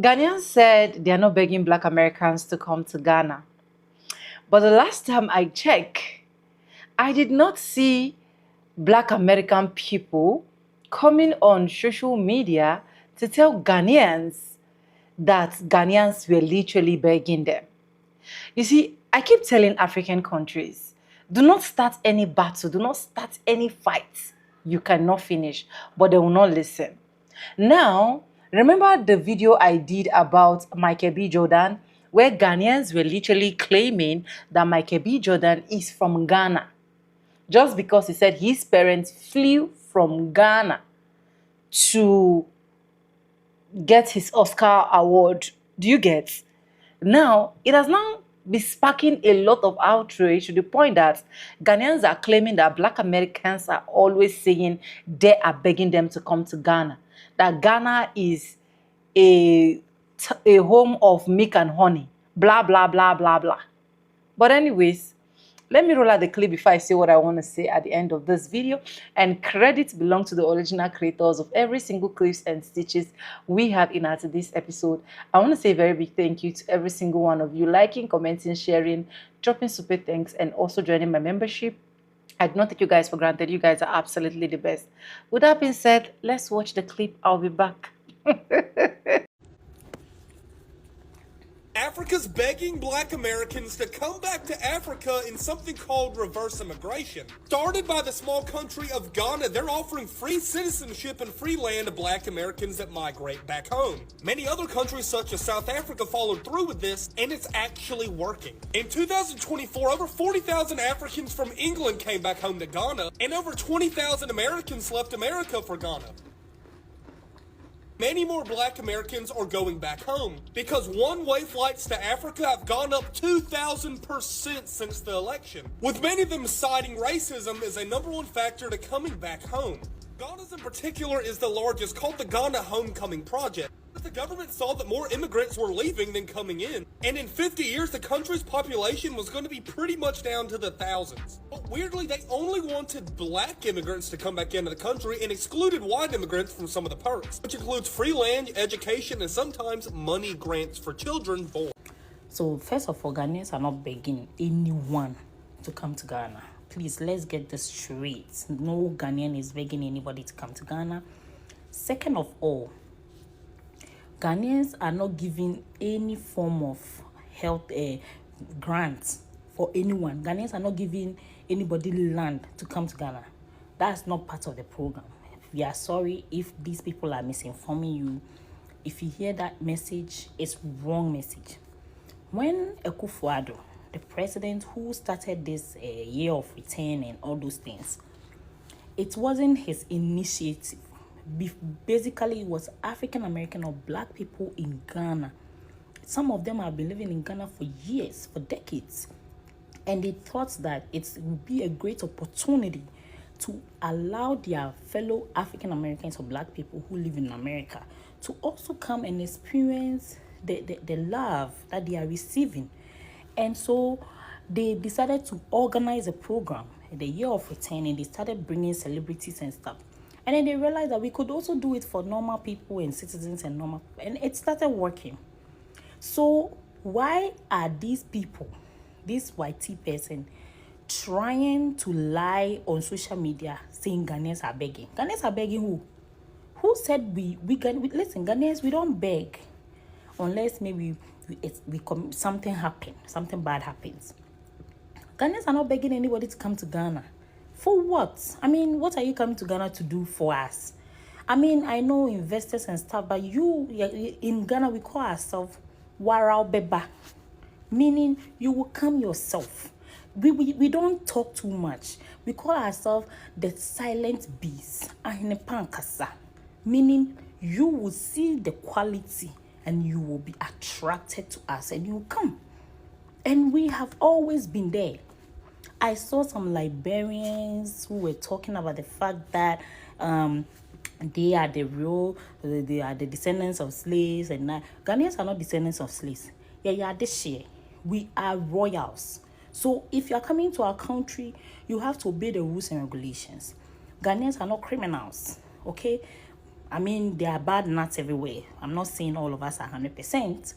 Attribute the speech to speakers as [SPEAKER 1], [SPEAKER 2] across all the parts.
[SPEAKER 1] Ghanaians said they are not begging Black Americans to come to Ghana. But the last time I checked, I did not see Black American people coming on social media to tell Ghanaians that Ghanaians were literally begging them. You see, I keep telling African countries, do not start any battle, do not start any fight you cannot finish, but they will not listen. Now, remember the video I did about Michael B. Jordan, where Ghanaians were literally claiming that Michael B. Jordan is from Ghana, just because he said his parents flew from Ghana to get his Oscar award. Do you get? Now, it has now been sparking a lot of outrage to the point that Ghanaians are claiming that Black Americans are always saying they are begging them to come to Ghana. That Ghana is a home of milk and honey. Blah, blah, blah, blah, blah. But anyways, let me roll out the clip before I say what I want to say at the end of this video. And credits belong to the original creators of every single clips and stitches we have in our today's episode. I want to say a very big thank you to every single one of you liking, commenting, sharing, dropping super thanks, and also joining my membership. I do not take you guys for granted. You guys are absolutely the best. With that being said, let's watch the clip. I'll be back.
[SPEAKER 2] Africa's begging Black Americans to come back to Africa in something called reverse immigration. Started by the small country of Ghana, they're offering free citizenship and free land to Black Americans that migrate back home. Many other countries such as South Africa followed through with this, and it's actually working. In 2024, over 40,000 Africans from England came back home to Ghana, and over 20,000 Americans left America for Ghana. Many more Black Americans are going back home because one-way flights to Africa have gone up 2,000% since the election, with many of them citing racism as a #1 factor to coming back home. Ghana's in particular is the largest, called the Ghana Homecoming Project. But the government saw that more immigrants were leaving than coming in, and in 50 years the country's population was going to be pretty much down to the thousands. But weirdly, they only wanted Black immigrants to come back into the country and excluded white immigrants from some of the perks, which includes free land, education, and sometimes money grants for children born.
[SPEAKER 3] So first of all, Ghanaians are not begging anyone to come to Ghana. Please, let's get this straight. No Ghanaian is begging anybody to come to Ghana. Second of all, Ghanaians are not giving any form of health grants for anyone. Ghanaians are not giving anybody land to come to Ghana. That's not part of the program. We are sorry if these people are misinforming you. If you hear that message, it's wrong message. When Akufo-Addo, the president who started this year of return and all those things, it wasn't his initiative. Basically, it was African American or Black people in Ghana. Some of them have been living in Ghana for years, for decades, and they thought that it would be a great opportunity to allow their fellow African Americans or Black people who live in America to also come and experience the love that they are receiving. And so they decided to organize a program, the year of return, and they started bringing celebrities and stuff. And then they realized that we could also do it for normal people and citizens and it started working. So why are these people, this YT person, trying to lie on social media saying Ghanaians are begging? Ghanaians are begging who? Who said listen, Ghanaians, we don't beg unless maybe something bad happens. Ghanaians are not begging anybody to come to Ghana. For what? I mean, what are you coming to Ghana to do for us? I mean, I know investors and stuff, but in Ghana, we call ourselves Warao Beba, meaning you will come yourself. We don't talk too much. We call ourselves the silent bees, meaning you will see the quality and you will be attracted to us and you will come. And we have always been there. I saw some Liberians who were talking about the fact that they are they are the descendants of slaves, and Ghanaians are not descendants of slaves. Yeah, this year we are royals. So if you are coming to our country, you have to obey the rules and regulations. Ghanaians are not criminals, okay? I mean, there are bad nuts everywhere. I'm not saying all of us are 100%,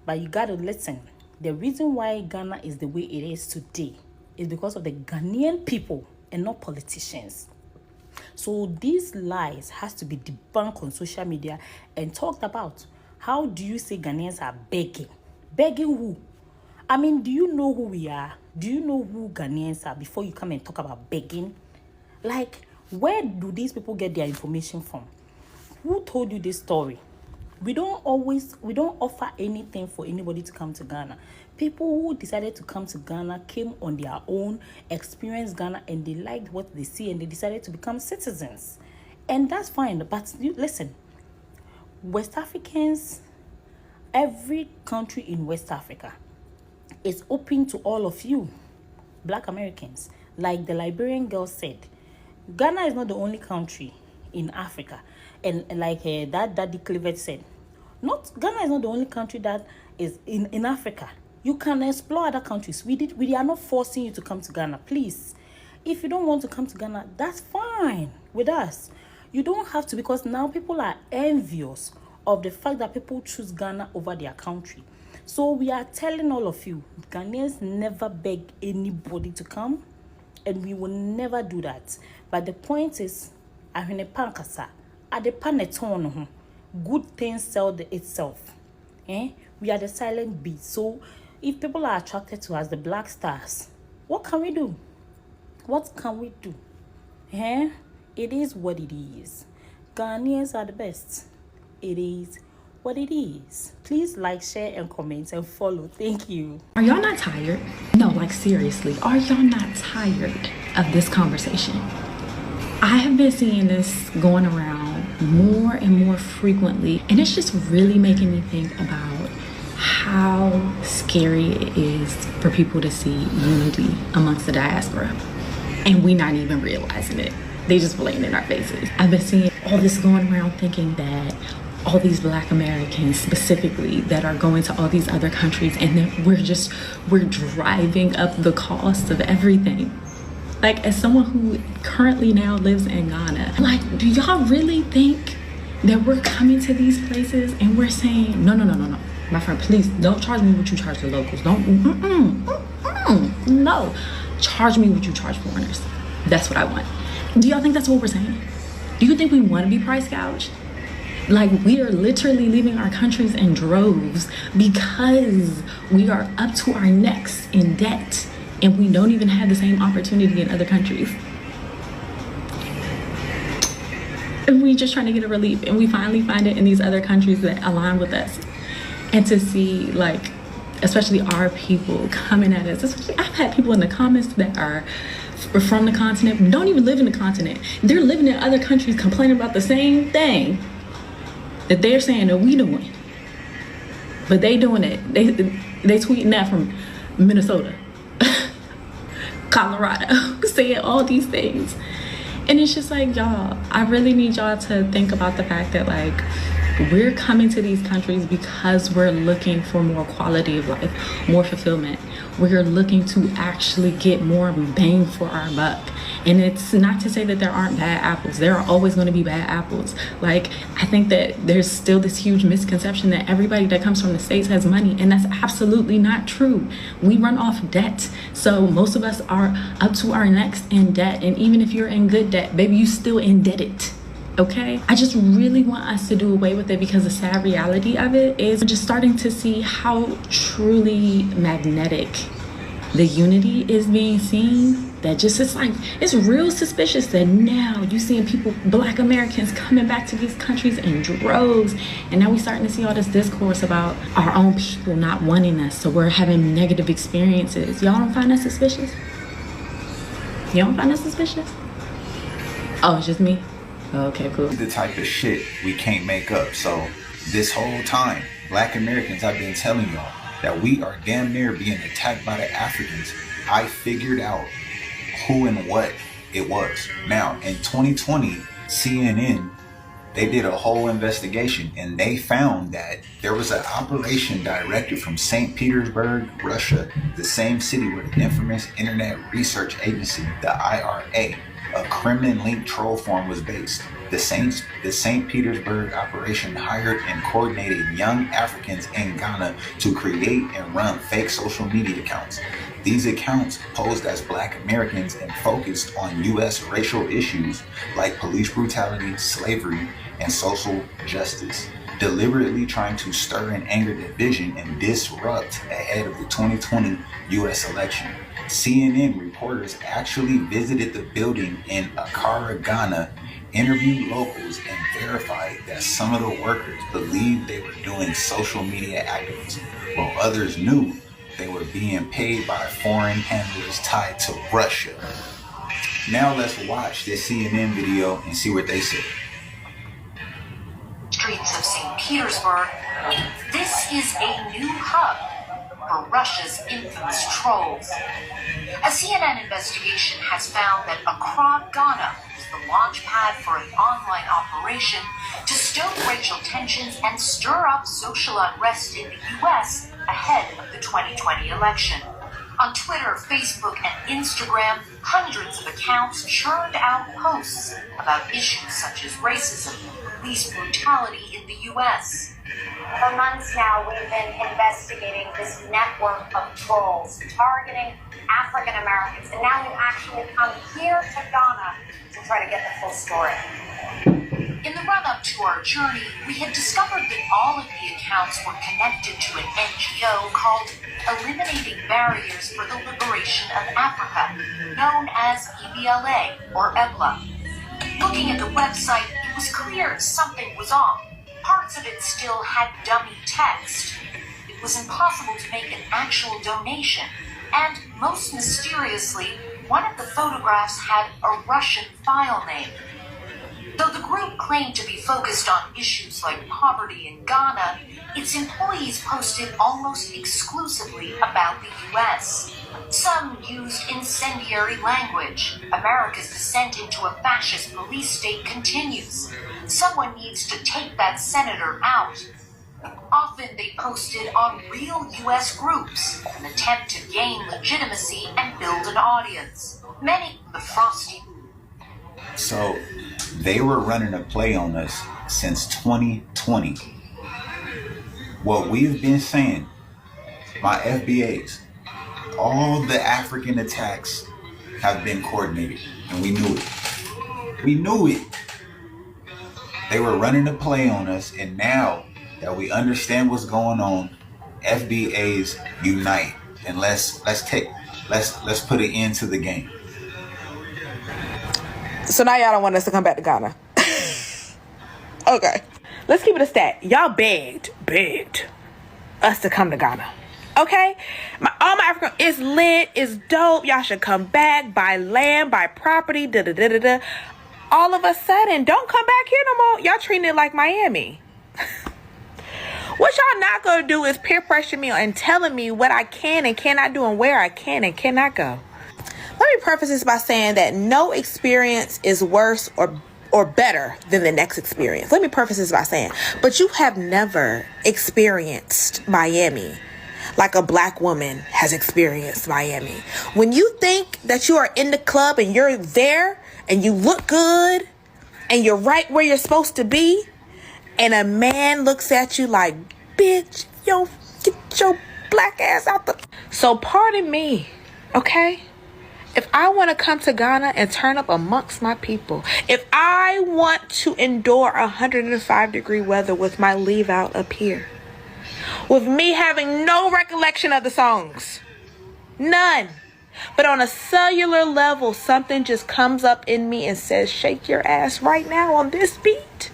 [SPEAKER 3] but you gotta listen. The reason why Ghana is the way it is today is because of the Ghanaian people and not politicians. So these lies has to be debunked on social media and talked about. How do you say Ghanaians are begging? Begging who? I mean, do you know who we are? Do you know who Ghanaians are before you come and talk about begging? Like, where do these people get their information from? Who told you this story? We don't offer anything for anybody to come to Ghana. People who decided to come to Ghana came on their own, experienced Ghana, and they liked what they see, and they decided to become citizens. And that's fine. But listen, West Africans, every country in West Africa is open to all of you, Black Americans. Like the Liberian girl said, Ghana is not the only country in Africa. And like that Daddy Clivet said, Ghana is not the only country that is in Africa. You can explore other countries. We are not forcing you to come to Ghana. Please, if you don't want to come to Ghana, that's fine with us. You don't have to, because now people are envious of the fact that people choose Ghana over their country. So we are telling all of you, Ghanaians never beg anybody to come, and we will never do that. But the point is, good things sell itself. We are the silent beast. So if people are attracted to us, the black stars, what can we do? What can we do? It is what it is. Ghanaians are the best. It is what it is. Please like, share, and comment, and follow. Thank you.
[SPEAKER 4] Are y'all not tired? No, like seriously, are y'all not tired of this conversation? I have been seeing this going around more and more frequently, and it's just really making me think about how scary it is for people to see unity amongst the diaspora, and we not even realizing it. They just blatant in our faces. I've been seeing all this going around thinking that all these Black Americans specifically that are going to all these other countries, and then we're driving up the cost of everything. Like, as someone who currently now lives in Ghana, like, do y'all really think that we're coming to these places and we're saying, no, my friend, please don't charge me what you charge the locals. No, charge me what you charge foreigners. That's what I want. Do y'all think that's what we're saying? Do you think we want to be price gouged? Like, we are literally leaving our countries in droves because we are up to our necks in debt, and we don't even have the same opportunity in other countries. And we just trying to get a relief, and we finally find it in these other countries that align with us. And to see, like, especially our people coming at us, especially, I've had people in the comments that are from the continent, don't even live in the continent. They're living in other countries complaining about the same thing that they're saying that we doing, but they doing it. They tweeting that from Minnesota, Colorado, saying all these things. And it's just like, y'all, I really need y'all to think about the fact that, like, we're coming to these countries because we're looking for more quality of life, more fulfillment. We're looking to actually get more bang for our buck. And it's not to say that there aren't bad apples. There are always going to be bad apples. Like, I think that there's still this huge misconception that everybody that comes from the States has money, and that's absolutely not true. We run off debt. So most of us are up to our necks in debt. And even if you're in good debt, baby, you still indebted. Okay, I just really want us to do away with it, because the sad reality of it is we're just starting to see how truly magnetic the unity is being seen. That just, it's like, it's real suspicious that now you seeing people, Black Americans, coming back to these countries in droves, and now we starting to see all this discourse about our own people not wanting us, so we're having negative experiences. Y'all don't find that suspicious? You don't find that suspicious? Oh, it's just me? Okay, cool.
[SPEAKER 5] The type of shit we can't make up. So this whole time, Black Americans, I've been telling y'all that we are damn near being attacked by the Africans I figured out who and what it was. Now, in 2020, CNN, they did a whole investigation and they found that there was an operation directed from St. Petersburg, Russia, the same city where the infamous Internet Research Agency, the IRA, a Kremlin-linked troll farm was based. The St. Petersburg operation hired and coordinated young Africans in Ghana to create and run fake social media accounts. These accounts posed as Black Americans and focused on U.S. racial issues like police brutality, slavery, and social justice, deliberately trying to stir and anger division and disrupt ahead of the 2020 U.S. election. CNN reporters actually visited the building in Accra, Ghana, interviewed locals, and verified that some of the workers believed they were doing social media activism, while others knew they were being paid by foreign handlers tied to Russia. Now let's watch this CNN video and see what they say.
[SPEAKER 6] Streets of St. Petersburg, this is a new hub for Russia's infamous trolls. A CNN investigation has found that Accra, Ghana was the launch pad for an online operation to stoke racial tensions and stir up social unrest in the U.S. ahead of the 2020 election. On Twitter, Facebook, and Instagram, hundreds of accounts churned out posts about issues such as racism and police brutality in the U.S.
[SPEAKER 7] For months now, we've been investigating this network of trolls targeting African Americans, and now we've actually come here to Ghana to try to get the full story.
[SPEAKER 6] In the run-up to our journey, we had discovered that all of the accounts were connected to an NGO called Eliminating Barriers for the Liberation of Africa, known as EBLA or EBLA. Looking at the website, it was clear something was off. Parts of it still had dummy text. It was impossible to make an actual donation, and most mysteriously, one of the photographs had a Russian file name. Though the group claimed to be focused on issues like poverty in Ghana, its employees posted almost exclusively about the U.S. Some used incendiary language. America's descent into a fascist police state continues. Someone needs to take that senator out. Often they posted on real U.S. groups, an attempt to gain legitimacy and build an audience. Many the frosty.
[SPEAKER 5] So they were running a play on us since 2020. What we've been saying, my FBAs, all the African attacks have been coordinated, and we knew it. We knew it. They were running a play on us, and now that we understand what's going on, FBAs unite, and let's put an end to the game.
[SPEAKER 8] So now y'all don't want us to come back to Ghana. Okay. Let's keep it a stat. Y'all begged us to come to Ghana. Okay? All my African is lit, is dope. Y'all should come back, buy land, buy property, da-da-da-da-da. All of a sudden, don't come back here no more. Y'all treating it like Miami. What y'all not gonna do is peer pressure me and telling me what I can and cannot do and where I can and cannot go. Let me preface this by saying that no experience is worse or better than the next experience. Let me preface this by saying, but you have never experienced Miami like a Black woman has experienced Miami. When you think that you are in the club and you're there and you look good and you're right where you're supposed to be, and a man looks at you like, bitch, yo, get your Black ass out the... So pardon me, okay? If I want to come to Ghana and turn up amongst my people, if I want to endure 105-degree weather with my leave out up here, with me having no recollection of the songs, none, but on a cellular level, something just comes up in me and says, shake your ass right now on this beat,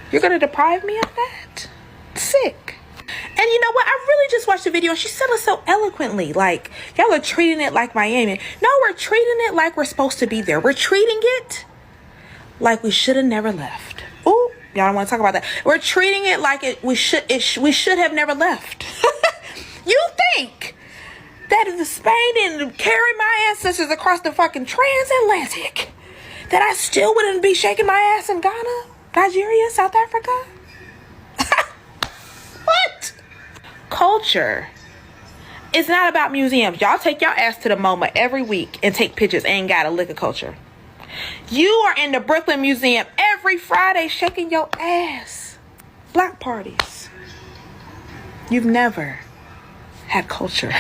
[SPEAKER 8] you're going to deprive me of that? Sick. And you know what? I really just watched the video and she said it so eloquently. Like, y'all are treating it like Miami. No, we're treating it like we're supposed to be there. We're treating it like we should have never left. Ooh, y'all don't want to talk about that. We're treating it like we should have never left. You think that is Spain didn't carry my ancestors across the fucking transatlantic, that I still wouldn't be shaking my ass in Ghana, Nigeria, South Africa. What? Culture. It's not about museums. Y'all take your ass to the MoMA every week and take pictures. Ain't got a lick of culture. You are in the Brooklyn Museum every Friday shaking your ass. Block parties. You've never had culture.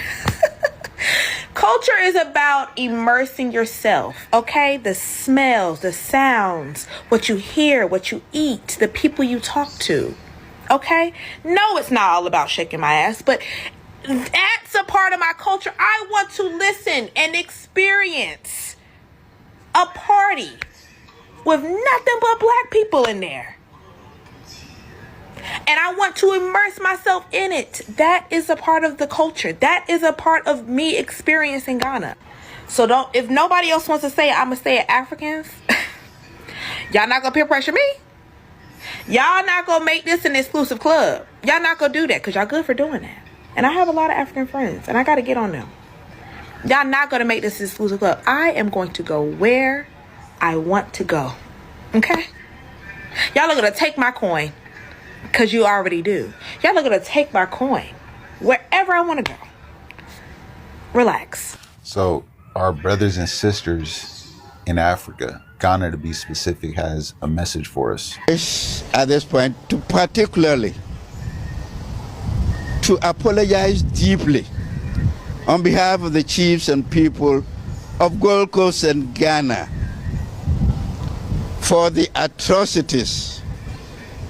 [SPEAKER 8] Culture is about immersing yourself, okay? The smells, the sounds, what you hear, what you eat, the people you talk to, okay? No, it's not all about shaking my ass, but that's a part of my culture. I want to listen and experience a party with nothing but black people in there. And I want to immerse myself in it. That is a part of the culture. That is a part of me experiencing Ghana. So if nobody else wants to say it, I'm going to say it, Africans. Y'all not going to peer pressure me. Y'all not going to make this an exclusive club. Y'all not going to do that because y'all good for doing that. And I have a lot of African friends and I got to get on them. Y'all not going to make this an exclusive club. I am going to go where I want to go. Okay? Y'all are going to take my coin. Because you already do. Y'all are going to take my coin wherever I want to go. Relax.
[SPEAKER 5] So our brothers and sisters in Africa, Ghana to be specific, has a message for us.
[SPEAKER 9] At this point, particularly to apologize deeply on behalf of the chiefs and people of Gold Coast and Ghana for the atrocities,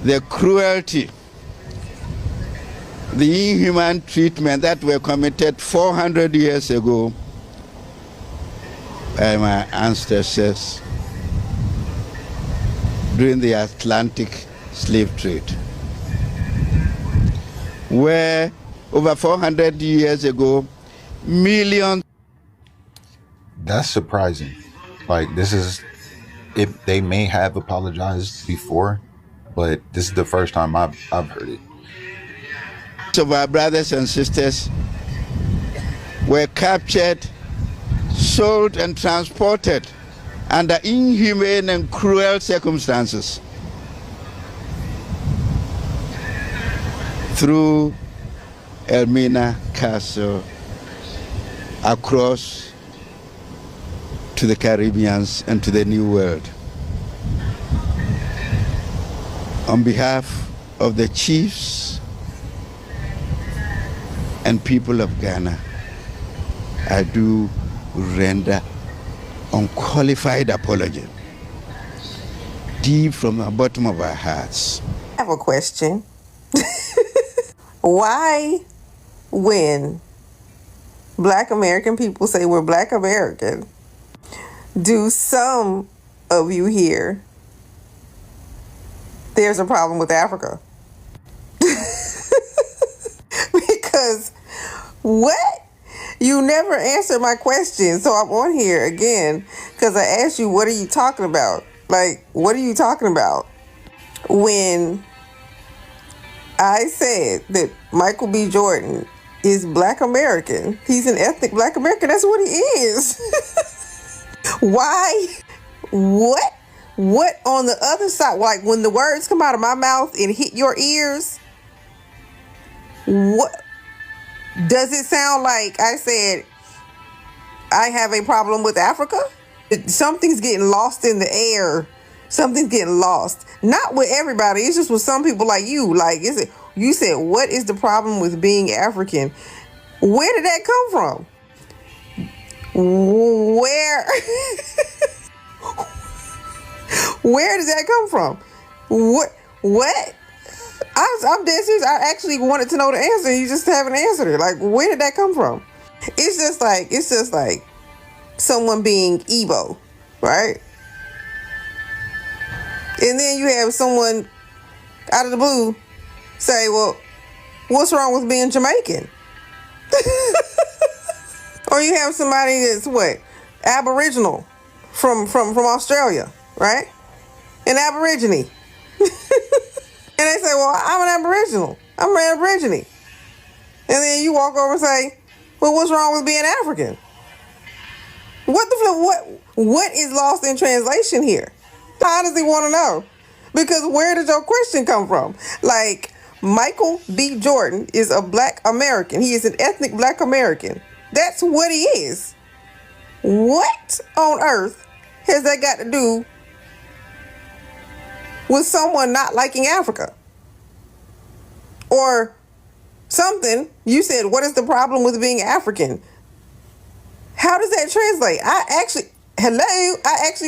[SPEAKER 9] the cruelty, the inhuman treatment that were committed 400 years ago by my ancestors during the Atlantic slave trade, where over 400 years ago, millions.
[SPEAKER 5] That's surprising. Like, this is, if they may have apologized before, but this is the first time I've heard it.
[SPEAKER 9] Of our brothers and sisters were captured, sold and transported under inhumane and cruel circumstances through Elmina Castle across to the Caribbeans and to the New World. On behalf of the chiefs and people of Ghana, I do render unqualified apology, deep from the bottom of our hearts.
[SPEAKER 10] I have a question. Why, when Black American people say we're Black American, do some of you here there's a problem with Africa? Because what? You never answered my question, so I'm on here again because I asked you, what are you talking about? Like, what are you talking about? When I said that Michael B. Jordan is Black American, he's an ethnic Black American, that's what he is. Why? What? What on the other side? Like, when the words come out of my mouth and hit your ears, what? Does it sound like I said I have a problem with Africa? Something's getting lost in the air. Something's getting lost. Not with everybody. It's just with some people like you. Like, is it? You said, what is the problem with being African? Where did that come from? Where? Where does that come from? What? I'm dead serious. I actually wanted to know the answer. You just haven't answered it. Like, where did that come from? It's just like someone being Igbo, right? And then you have someone out of the blue say, well, what's wrong with being Jamaican? Or you have somebody that's what? Aboriginal from Australia, right? An Aborigine. And they say, well, I'm an Aboriginal. I'm an Aborigine. And then you walk over and say, Well, what's wrong with being African? What the flip? What is lost in translation here? I honestly want to know. Because where did your question come from? Like, Michael B. Jordan is a black American. He is an ethnic black American. That's what he is. What on earth has that got to do with someone not liking Africa? Or something. You said, what is the problem with being African? How does that translate?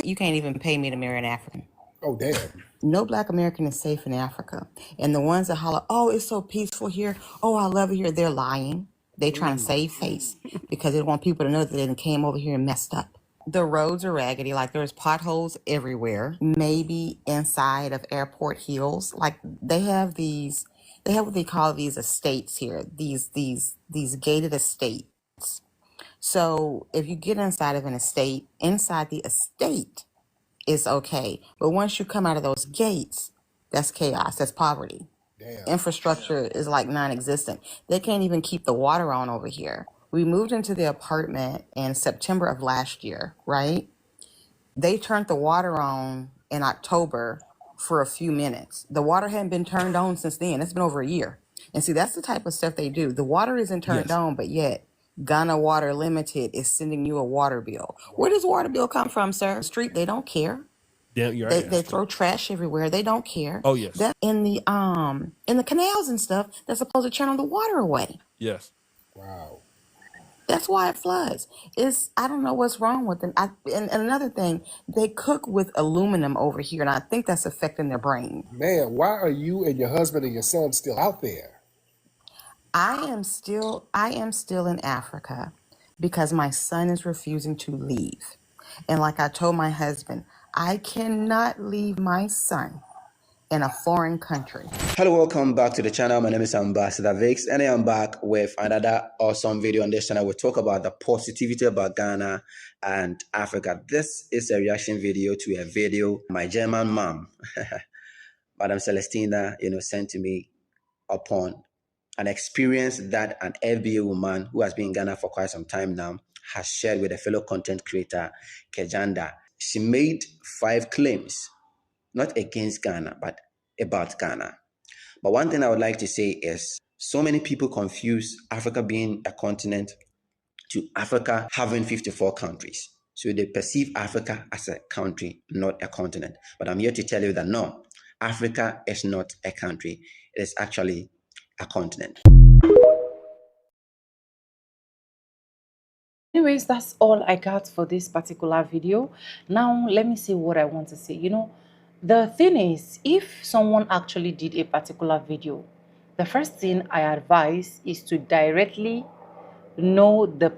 [SPEAKER 11] You can't even pay me to marry an African.
[SPEAKER 12] Oh, damn.
[SPEAKER 11] No black American is safe in Africa. And the ones that holler, oh, it's so peaceful here. Oh, I love it here. They're lying. They trying to save face because they want people to know that they came over here and messed up. The roads are raggedy. Like there's potholes everywhere. Maybe inside of Airport Hills. Like they have what they call these estates here. These gated estates. So if you get inside of an estate, inside the estate is okay. But once you come out of those gates, that's chaos. That's poverty.
[SPEAKER 12] Damn.
[SPEAKER 11] Infrastructure is like non-existent. They can't even keep the water on over here. We moved into the apartment in September of last year, right? They turned the water on in October for a few minutes. The water hadn't been turned on since then. It's been over a year. And see, that's the type of stuff they do. The water isn't turned on, but yet Ghana Water Limited is sending you a water bill. Where does water bill come from, sir? Street, they don't care.
[SPEAKER 12] Damn, you're right.
[SPEAKER 11] They throw trash everywhere. They don't care.
[SPEAKER 12] Oh, yes.
[SPEAKER 11] That in the canals and stuff, they're supposed to channel the water away.
[SPEAKER 12] Yes.
[SPEAKER 10] Wow.
[SPEAKER 11] That's why it floods. I don't know what's wrong with them. And another thing, they cook with aluminum over here, and I think that's affecting their brain.
[SPEAKER 12] Man, why are you and your husband and your son still out there?
[SPEAKER 11] I am still in Africa because my son is refusing to leave. And like I told my husband, I cannot leave my son in a foreign country.
[SPEAKER 13] Hello, welcome back to the channel. My name is Ambassador Vix, and I am back with another awesome video on this channel. We talk about the positivity about Ghana and Africa. This is a reaction video to a video my German mom, Madam Celestina, sent to me upon an experience that an FBA woman who has been in Ghana for quite some time now has shared with a fellow content creator, Kejanda. She made 5 claims, not against Ghana, but about Ghana. But one thing I would like to say is so many people confuse Africa being a continent to Africa having 54 countries. So they perceive Africa as a country, not a continent. But I'm here to tell you that no, Africa is not a country. It is actually a continent.
[SPEAKER 1] Anyways, that's all I got for this particular video. Now, let me see what I want to say. The thing is, if someone actually did a particular video, the first thing I advise is to directly know the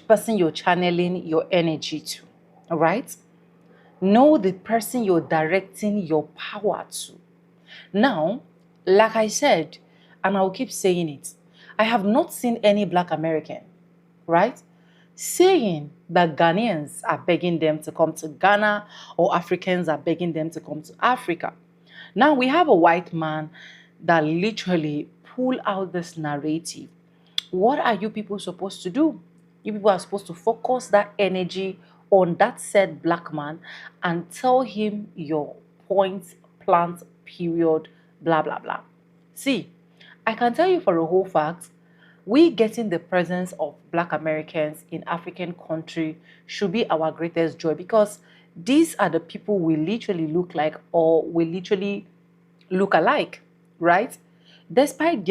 [SPEAKER 1] person you're channeling your energy to, all right? Know the person you're directing your power to. Now, like I said, and I'll keep saying it, I have not seen any Black American, right, saying that Ghanaians are begging them to come to Ghana or Africans are begging them to come to Africa. Now we have a white man that literally pull out this narrative. What are you people supposed to do? You people are supposed to focus that energy on that said black man and tell him your point, plant, period, blah, blah, blah. See, I can tell you for a whole fact, we getting the presence of Black Americans in African country should be our greatest joy because these are the people we literally look like or we literally look alike, right? Despite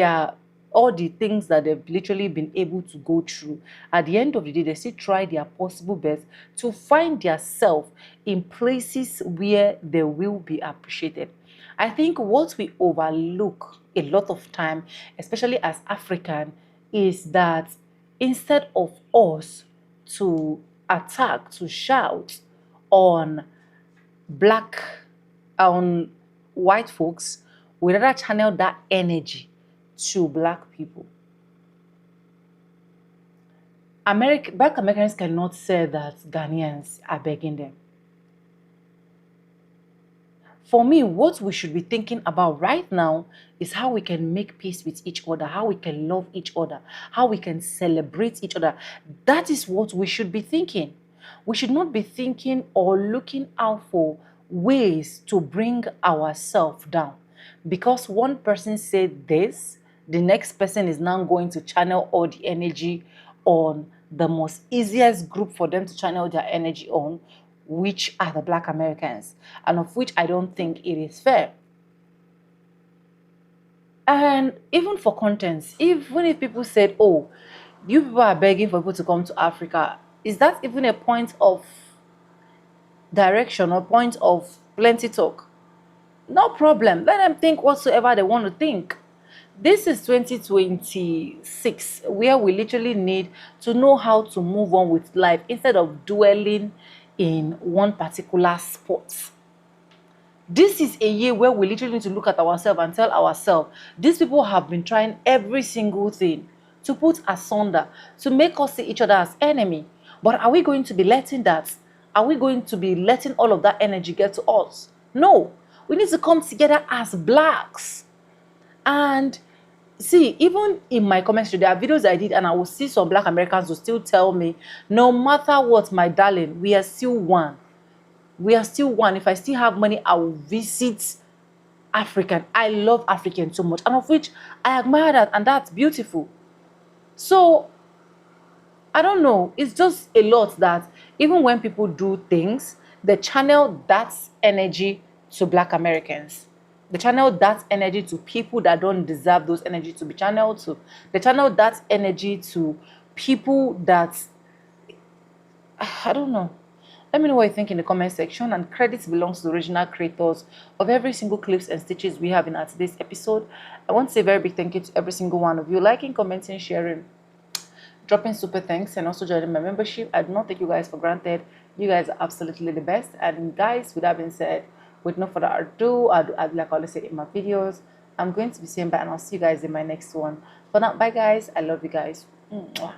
[SPEAKER 1] all the things that they've literally been able to go through, at the end of the day, they still try their possible best to find their self in places where they will be appreciated. I think what we overlook a lot of time, especially as African, is that instead of us to attack, to shout on white folks, we rather channel that energy to Black people. Black Americans cannot say that Ghanaians are begging them. For me, what we should be thinking about right now is how we can make peace with each other, how we can love each other, how we can celebrate each other. That is what we should be thinking. We should not be thinking or looking out for ways to bring ourselves down. Because one person said this, the next person is now going to channel all the energy on the most easiest group for them to channel their energy on, which are the Black Americans, and of which I don't think it is fair. And even for contents, even if people said, oh, you people are begging for people to come to Africa, is that even a point of direction or point of plenty talk? No problem. Let them think whatsoever they want to think. This is 2026, where we literally need to know how to move on with life instead of dwelling in one particular spot. This is a year where we literally need to look at ourselves and tell ourselves, these people have been trying every single thing to put asunder, to make us see each other as enemy. But are we going to be letting that? Are we going to be letting all of that energy get to us? No. We need to come together as blacks. And see, even in my comments, there are videos I did, and I will see some Black Americans who still tell me, no matter what, my darling, we are still one. We are still one. If I still have money, I will visit African. I love African so much, and of which I admire that, and that's beautiful. So, I don't know. It's just a lot that even when people do things, they channel that energy to Black Americans. They channel that energy to people that don't deserve those energy to be channeled to. They channel that energy to people that, I don't know. Let me know what you think in the comment section, and credits belongs to the original creators of every single clips and stitches we have in our today's episode. I want to say a very big thank you to every single one of you, liking, commenting, sharing, dropping super thanks, and also joining my membership. I do not take you guys for granted. You guys are absolutely the best. And guys, with that being said, with no further ado, like I always say in my videos, I'm going to be saying bye, and I'll see you guys in my next one. For now, bye guys. I love you guys. Mwah.